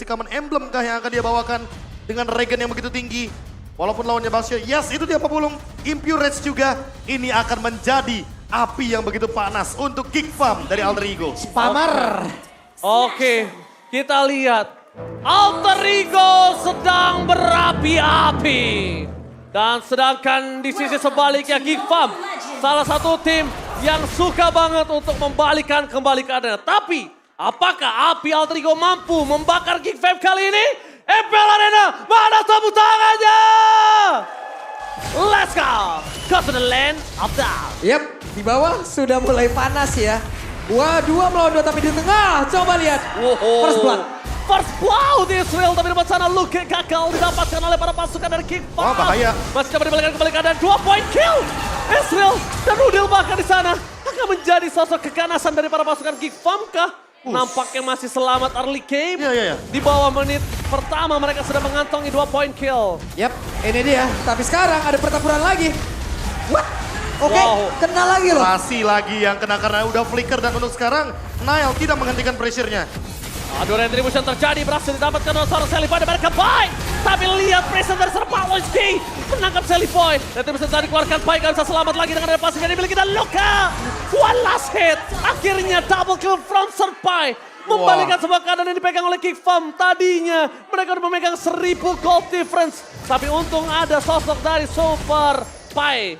Common Emblem kah yang akan dia bawakan dengan regen yang begitu tinggi. Walaupun lawannya Basio, yes itu dia Papulung. Impure Rage juga, ini akan menjadi api yang begitu panas untuk Geek Farm dari Alter Ego. Spammer. Oke, kita lihat. Alter Ego sedang berapi-api. Dan sedangkan di sisi sebaliknya Geek Farm, salah satu tim yang suka banget untuk membalikan kembali keadaannya. Tapi, apakah api Alter Ego mampu membakar Geek Farm kali ini? MPL Arena, mana tepuk tangannya? Let's go! Go to the land of down. Yap, di bawah sudah mulai panas ya. Dua melawan dua tapi di tengah. Coba lihat. First blood. First blood Israel, tapi di depan sana Luke gagal didapatkan oleh para pasukan dari Geek Farm. Wah, bahaya. Masih coba dibalikan kembali keadaan 2 point kill. Israel dan Udil bahkan di sana akan menjadi sosok keganasan dari para pasukan Geek Farm kah? Nampaknya masih selamat early game. Iya. Di bawah menit pertama mereka sudah mengantongi 2 point kill. Yap, ini dia. Tapi sekarang ada pertempuran lagi. What? Oke, Wow. kena lagi loh. Rasi lagi yang kena karena udah flicker dan untuk sekarang Nile tidak menghentikan pressure-nya. Aduh, retribution terjadi, berhasil didapatkan oleh seorang Selivoy dan mereka baik. Tapi lihat pressure dari Serpaloski menangkap Selivoy. Retribution tadi keluarkan baik, gak bisa selamat lagi dengan ada passing yang dimiliki dan Luka. One last hit, akhirnya double kill from Serpai. Membalikan sebuah keadaan yang dipegang oleh Geek Farm. Tadinya mereka udah memegang 1000 gold difference. Tapi untung ada sosok dari Super Pai.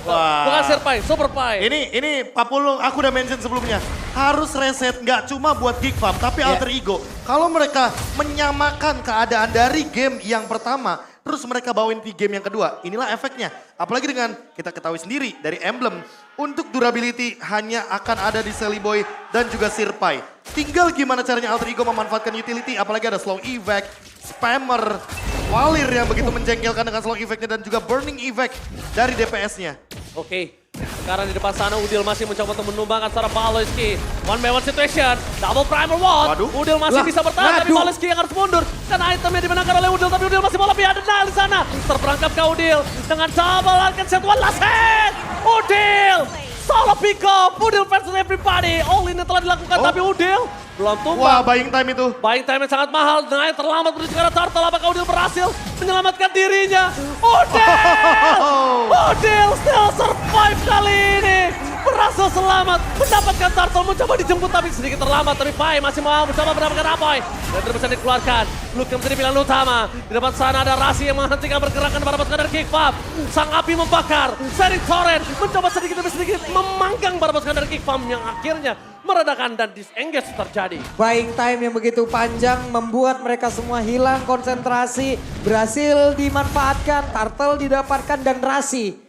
Wah. Bukan Serpai, Super Pai. Ini Papulung, aku udah mention sebelumnya. Harus reset, nggak cuma buat Geek Farm, tapi Alter Ego. Kalau mereka menyamakan keadaan dari game yang pertama, terus mereka bawain di game yang kedua, inilah efeknya. Apalagi dengan kita ketahui sendiri dari Emblem, untuk durability hanya akan ada di Seliboy dan juga Sirpai. Tinggal gimana caranya Alter Ego memanfaatkan utility, apalagi ada slow evac, spammer, Walir yang begitu menjengkelkan dengan slow effect-nya dan juga burning effect dari DPS-nya. Oke, sekarang di depan sana Udil masih mencoba untuk menumbangkan secara Paloski. One by one situation, double primer ward. Waduh. Udil masih bisa bertahan, tapi Paloski yang harus mundur. Dan itemnya dimenangkan oleh Udil, tapi Udil masih mau lebih ada di sana. Terperangkap ke Udil dengan double arcane set, one last hit. Udil, solo pick up, Udil versus everybody. All in yang telah dilakukan, tapi Udil belum Wah, tumbang. buying time itu. Buying time yang sangat mahal, dengan yang terlambat menuju ke arah Turtle. Apakah Udil berhasil menyelamatkan dirinya? Udil! Udil still survive kali ini. Berhasil selamat, mendapatkan Turtle, mencoba dijemput tapi sedikit terlambat. Tapi Pai masih mau mencoba mendapatkan Apoy. Dan terus bisa dikeluarkan, Luke yang menjadi pilihan utama. Di depan sana ada Rasi yang menghentikan pergerakan para pasukan dari Geek Farm. Sang api membakar, Seri Torrent mencoba sedikit demi sedikit memanggang para pasukan dari Geek Farm yang akhirnya meredakan dan disengage terjadi. Buying time yang begitu panjang membuat mereka semua hilang konsentrasi. Berhasil dimanfaatkan, Turtle didapatkan dan Rasi.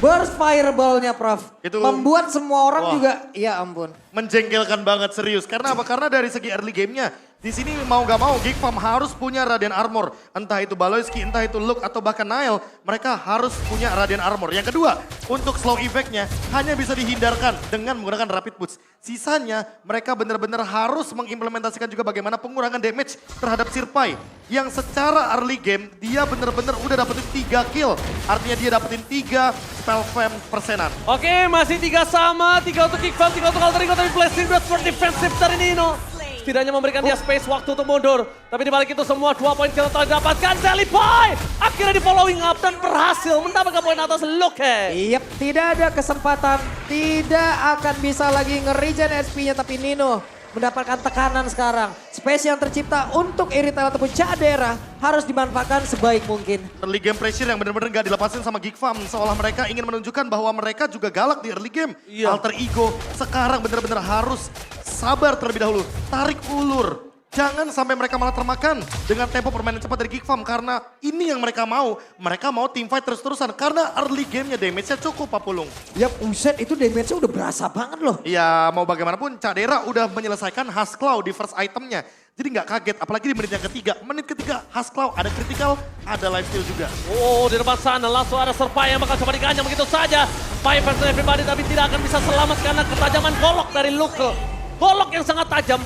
Burst fireball-nya Prof. Itu membuat semua orang wah, juga, ya ampun. menjengkelkan banget serius. Karena apa? Karena dari segi early game-nya, di sini mau gak mau Geek Farm harus punya Radiant Armor. Entah itu Baloyski, entah itu Luke atau bahkan Nile, mereka harus punya Radiant Armor. Yang kedua, untuk slow effect-nya hanya bisa dihindarkan dengan menggunakan Rapid Boots. Sisanya mereka benar-benar harus mengimplementasikan juga bagaimana pengurangan damage terhadap Sirpai. Yang secara early game dia benar-benar udah dapetin 3 kill. Artinya dia dapetin 3 spell fam persenan. Oke, masih 3 sama, 3 untuk Geek Farm, 3 untuk Alter Ego, tapi Blessing Blast for defensive dari Nino. Setidaknya memberikan dia space waktu untuk mundur. Tapi dibalik itu semua 2 poin kill telah didapatkan Seliboy. Akhirnya di following up dan berhasil mendapatkan poin atas Luke. Yep, tidak ada kesempatan, tidak akan bisa lagi nge-regen SP-nya tapi Nino mendapatkan tekanan sekarang. Space yang tercipta untuk Irithel ataupun Cadera harus dimanfaatkan sebaik mungkin. Early game pressure yang benar-benar gak dilepasin sama Geek Farm. Seolah mereka ingin menunjukkan bahwa mereka juga galak di early game. Iya. Alter Ego sekarang benar-benar harus sabar terlebih dahulu. Tarik ulur. Jangan sampai mereka malah termakan dengan tempo permainan cepat dari Geek Farm. Karena ini yang mereka mau. Mereka mau team fight terus-terusan. Karena early game-nya damage-nya cukup Papulung. Yap, uset itu damage-nya udah berasa banget loh. Ya mau bagaimanapun Cadera udah menyelesaikan Hasclaw di first itemnya. Jadi nggak kaget, apalagi di menit yang ketiga. Menit ketiga Hasclaw ada critical, ada lifesteal juga. Oh, di depan sana langsung ada Serpai yang bakal coba diganyang begitu saja. Pai versus everybody tapi tidak akan bisa selamat karena ketajaman golok dari Luke. Golok yang sangat tajam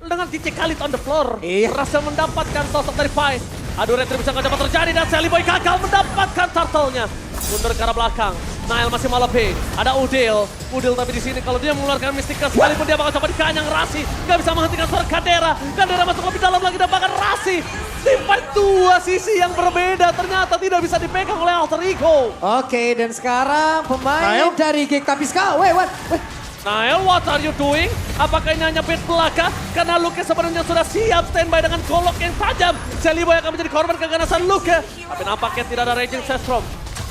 dengan titik kali on the floor. Berhasil mendapatkan sosok dari Pai. Aduh, retribusi akan dapat terjadi dan Seliboy gagal mendapatkan turtle-nya. Mundur ke arah belakang. Nail masih mau lebih. Ada Udil. Udil tapi di sini kalau dia mengeluarkan Mystica sekalipun dia bakal coba dikanyang Rasi. Gak bisa menghentikan seorang Kadera. Kadera masuk lebih dalam lagi dan bahkan Rasi. Teamfight dua sisi yang berbeda ternyata tidak bisa dipegang oleh Alter Ego. Oke, dan sekarang pemain Nail? dari Gig tapi sekarang, wait. Nail, what are you doing? Apakah ini hanya bait belaka? Karena Luke sebenarnya sudah siap standby dengan golok yang tajam. Jellyboy akan menjadi korban keganasan Luke. Tapi nampaknya tidak ada Raging Sestrom.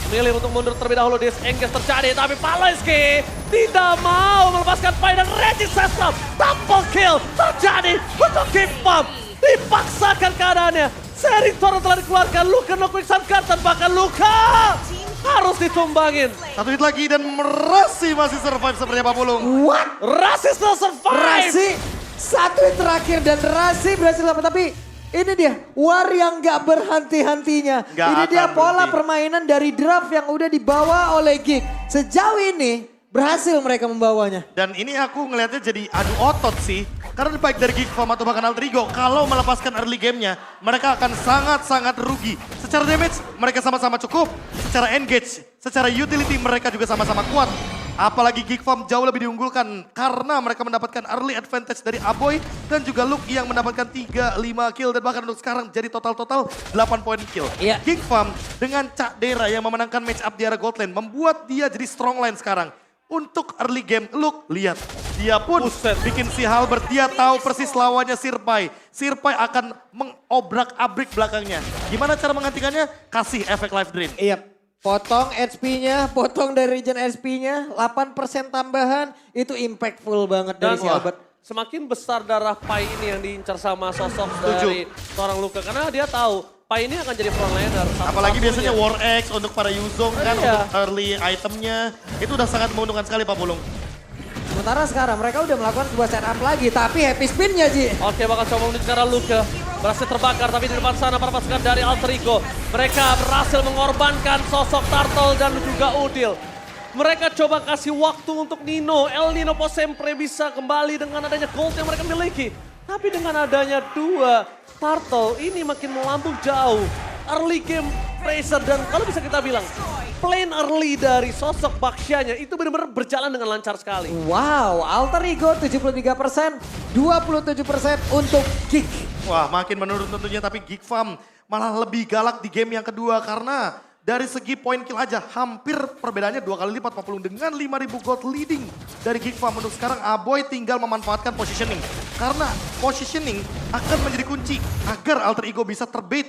Memilih untuk mundur terlebih dahulu, disengage terjadi. Tapi Paleski tidak mau melepaskan Pai dan Raging Sestrom. Double kill terjadi untuk Gigfam. Dipaksakan keadaannya. Seri Torrent telah dikeluarkan. Luke no quick sun guard dan bahkan Luka harus ditumbangin. 1 hit lagi dan Rasi masih survive seperti apa Pulung. What? Rasi still survive. Rasi, satu hit terakhir dan Rasi berhasil dapat. Tapi ini dia, war yang gak berhenti-hentinya. Nggak Ini dia akan pola berhenti. permainan dari draft yang udah dibawa oleh Gig. Sejauh ini berhasil mereka membawanya. Dan ini aku ngelihatnya jadi adu otot sih. Karena baik dari Gigfam atau bahkan Alter Ego, kalau melepaskan early gamenya, mereka akan sangat-sangat rugi. Secara damage, mereka sama-sama cukup. Secara engage, secara utility, mereka juga sama-sama kuat. Apalagi Gigfam jauh lebih diunggulkan karena mereka mendapatkan early advantage dari Aboy dan juga Luke yang mendapatkan 3-5 kill dan bahkan untuk sekarang jadi total 8 poin kill. Iya. Gigfam dengan Cak Dera yang memenangkan match up di area gold lane membuat dia jadi strong lane sekarang. Untuk early game, Luke, lihat. Dia pun bikin si Halbert, dia tahu persis lawannya Sirpai. Sirpai akan mengobrak-abrik belakangnya. Gimana cara menghentikannya? Kasih efek life drain. Iya, potong HP-nya, potong dari regen SP-nya, 8% tambahan, itu impactful banget dari Dan si Albert. semakin besar darah Pai ini yang diincar sama sosok Setuju. dari seorang Luka. Karena dia tahu Pai ini akan jadi frontliner. Apalagi biasanya War X untuk para Yuzong kan, Iya. untuk early itemnya. Itu udah sangat menguntungkan sekali Pak Pulung. Sementara sekarang mereka udah melakukan sebuah setup lagi, tapi happy spin-nya Ji. Oke, bakal coba menuju ke arah Luka. Berhasil terbakar, tapi di depan sana para pasukan dari Alter Ego. Mereka berhasil mengorbankan sosok Turtle dan juga Udil. Mereka coba kasih waktu untuk Nino. El Nino Posempre bisa kembali dengan adanya gold yang mereka miliki. Tapi dengan adanya dua Turtle ini makin melambung jauh. Early game pressure dan kalau bisa kita bilang plane early dari sosok Bakshianya itu benar-benar berjalan dengan lancar sekali. Wow, Alter Ego 73%, 27% untuk Gig. Wah, makin menurun tentunya, tapi Gigfam malah lebih galak di game yang kedua karena dari segi poin kill aja hampir perbedaannya 2 kali lipat Pak Pulung dengan 5.000 gold leading dari Gigfam. Untuk sekarang Aboy tinggal memanfaatkan positioning karena positioning akan menjadi kunci agar Alter Ego bisa terbait.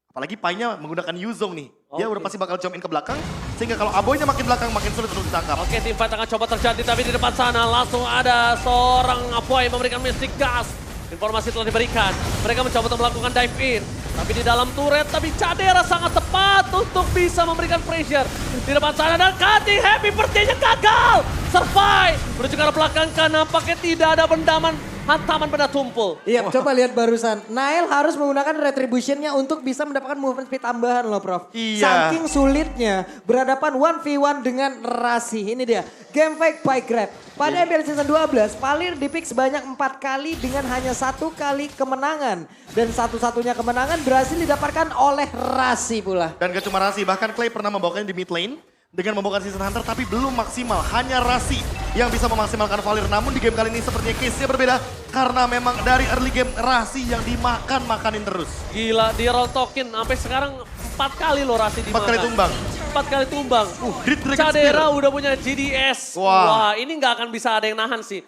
Apalagi Pai-nya menggunakan Yuzong nih. Dia udah pasti bakal jump in ke belakang sehingga kalau Aboy-nya makin belakang makin sulit untuk ditangkap. Oke, tim fight akan coba terjadi tapi di depan sana langsung ada seorang Apoy memberikan Mystic Gas. Informasi telah diberikan. Mereka mencoba untuk melakukan dive in. Tapi di dalam turret, tapi Cadera sangat tepat untuk bisa memberikan pressure. Di depan sana dan cutting happy birthday-nya gagal. Survive. Menuju ke arah belakang kan nampaknya tidak ada bendaman hantaman benda tumpul. Iya, coba lihat barusan. Nail harus menggunakan retribution-nya untuk bisa mendapatkan movement speed tambahan loh, Prof. Iya. Saking sulitnya berhadapan 1v1 dengan Rasi. Ini dia, game fake by Grab. Pada MPL Season 12, Valir dipick sebanyak 4 kali dengan hanya 1 kali kemenangan. Dan satu-satunya kemenangan berhasil didapatkan oleh Rasi pula. Dan gak cuma Rasi, bahkan Clay pernah membawakannya di mid lane dengan membawakan Season Hunter tapi belum maksimal. Hanya Rasi yang bisa memaksimalkan Valir. Namun di game kali ini sepertinya case-nya berbeda karena memang dari early game Rasi yang makanin terus. Gila, dirontokin sampai sekarang 4 kali loh Rasi dimakan. 4 kali tumbang. 4 kali tumbang. Grid Dragon Cadera Spear. udah punya GDS. Wah. Wah, ini nggak akan bisa ada yang nahan sih.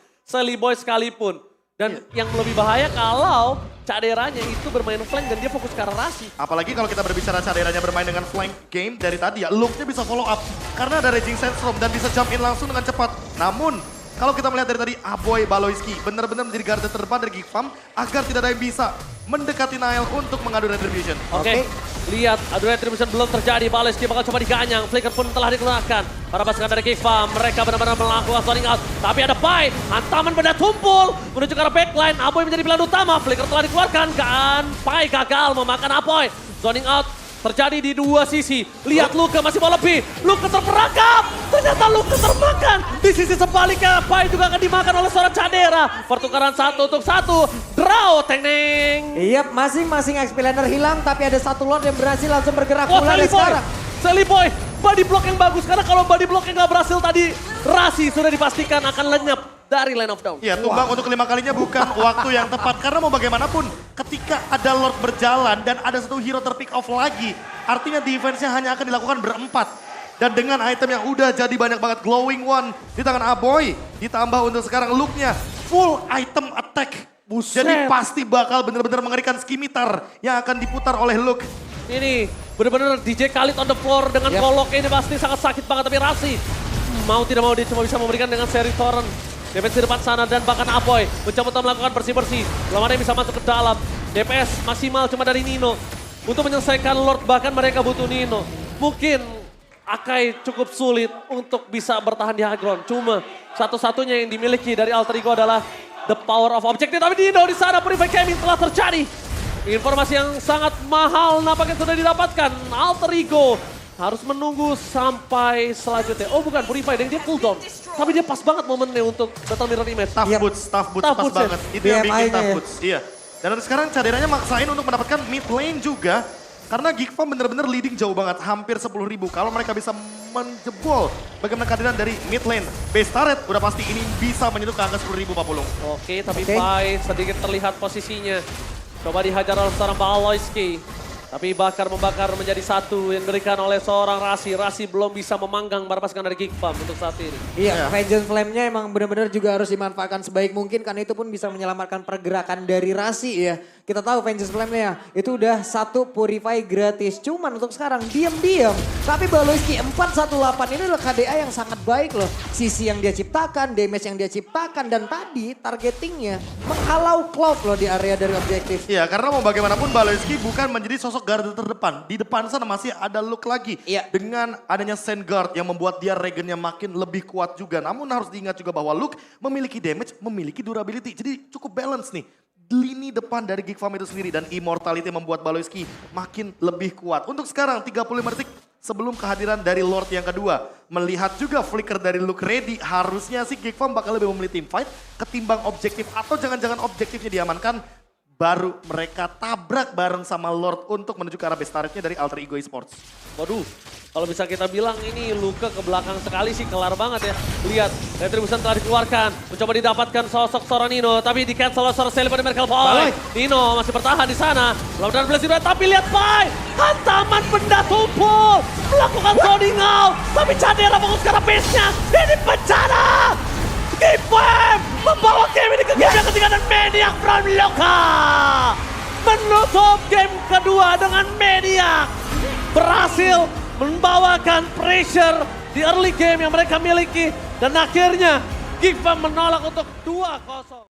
Boy sekalipun. Dan yang lebih bahaya kalau Caderanya itu bermain flank dan dia fokus ke arah Rasi. Apalagi kalau kita berbicara Caderanya bermain dengan flank game dari tadi ya, Luke-nya bisa follow up karena ada Raging Sandstorm dan bisa jump in langsung dengan cepat. Namun kalau kita melihat dari tadi Aboy Baloyski benar-benar menjadi garda terdepan dari Gigfam agar tidak ada yang bisa mendekati Nail untuk mengadu retribution. Oke, lihat adu retribution belum terjadi. Baloyski bakal coba diganyang. Flicker pun telah dikeluarkan. Para pasukan dari Gigfam, mereka benar-benar melakukan zoning out. Tapi ada Pai, hantaman benda tumpul menuju ke arah backline. Aboy menjadi pilihan utama. Flicker telah dikeluarkan kan. Pai gagal memakan Aboy. Zoning out terjadi di dua sisi. Lihat Luka masih mau lebih. Luka terperangkap. Ternyata Luka termakan. Di sisi sebaliknya Pai juga akan dimakan oleh seorang Cadera. Pertukaran 1 untuk 1. Draw teng-neng. Iya, masing-masing XP laner hilang tapi ada satu Lord yang berhasil langsung bergerak Oh, pula dan Sally Boy. sekarang. Sally Boy body block yang bagus. Karena kalau body block yang gak berhasil tadi, Rasi sudah dipastikan akan lenyap dari Lane of Dawn. Iya, tumbang untuk kelima kalinya bukan waktu yang tepat. Karena mau bagaimanapun, ketika ada Lord berjalan dan ada satu hero terpick off lagi, artinya defense-nya hanya akan dilakukan berempat. Dan dengan item yang udah jadi banyak banget glowing one di tangan Aboy, ditambah untuk sekarang look-nya full item attack. Buset. Jadi pasti bakal bener-bener mengerikan skimitar yang akan diputar oleh Luke. Ini bener-bener DJ Khalid on the floor dengan kolok ini pasti sangat sakit banget. Tapi Rasi mau tidak mau dia cuma bisa memberikan dengan seri Torrent. Defense di depan sana dan bahkan Aboy mencoba untuk melakukan bersih-bersih. Belum ada yang bisa masuk ke dalam. DPS maksimal cuma dari Nino. Untuk menyelesaikan Lord bahkan mereka butuh Nino. Mungkin Akai cukup sulit untuk bisa bertahan di high ground. Cuma satu-satunya yang dimiliki dari Alter Ego adalah the power of objective. Tapi Nino di sana Purify Gaming telah terjadi. Informasi yang sangat mahal nampaknya sudah didapatkan. Alter Ego harus menunggu sampai selanjutnya. Oh bukan Purify, dan dia cooldown. Tapi dia pas banget momennya untuk Battle Mirror Image. Tough boots pas boots ya? banget. Itu yang bikin BMI-nya tough ya. boots. Iya. Dan sekarang caderannya maksain untuk mendapatkan mid lane juga. Karena Geekfam bener-bener leading jauh banget, hampir 10.000. Kalau mereka bisa menjebol bagaimana kehadiran dari mid lane. Base turret udah pasti ini bisa menyentuh ke angka 10.000 Pak Pulung. Oke, tapi Pai sedikit terlihat posisinya. Coba dihajar oleh seorang Baloyski. Tapi bakar-membakar menjadi satu yang diberikan oleh seorang Rasi. Rasi belum bisa memanggang para pasukan dari Geekfam untuk saat ini. Iya, Vengeance Flame-nya emang benar-benar juga harus dimanfaatkan sebaik mungkin karena itu pun bisa menyelamatkan pergerakan dari Rasi ya. Kita tahu Vengeance Flame-nya itu udah satu Purify gratis. Cuman untuk sekarang diam-diam. Tapi Baloyski 418 ini adalah KDA yang sangat baik loh. Sisi yang dia ciptakan, damage yang dia ciptakan. Dan tadi targetingnya menghalau Cloud loh di area dari objektif. Iya, karena mau bagaimanapun Baloyski bukan menjadi sosok garda terdepan. Di depan sana masih ada Luke lagi. Iya. Dengan adanya Sandguard yang membuat dia regennya makin lebih kuat juga. Namun harus diingat juga bahwa Luke memiliki damage, memiliki durability. Jadi cukup balance nih. Lini depan dari Geekfam itu sendiri dan immortality membuat Baloyski makin lebih kuat. Untuk sekarang 35 detik sebelum kehadiran dari Lord yang kedua. Melihat juga flicker dari Luke ready, harusnya sih Geekfam bakal lebih memilih team fight ketimbang objektif. Atau jangan-jangan objektifnya diamankan, baru mereka tabrak bareng sama Lord untuk menuju ke arah base turretnya dari Alter Ego Esports. Waduh, kalau bisa kita bilang ini Luka ke belakang sekali sih kelar banget ya. Lihat, Retribution telah dikeluarkan. Mencoba didapatkan sosok seorang Nino. Tapi di cancel oleh seorang Sally pada Merkel Boy. Nino masih bertahan di sana. Melakukan blast dua, tapi lihat Pai. Hantaman benda tumpul. Melakukan zoning out. Tapi Cadera fokus ke arah base-nya. Ini bencana. Geekfam membawa game ini ke game yang ketiga dan Maniac from Luka. Menutup game kedua dengan Maniac. Berhasil membawakan pressure di early game yang mereka miliki. Dan akhirnya Geekfam menolak untuk 2-0.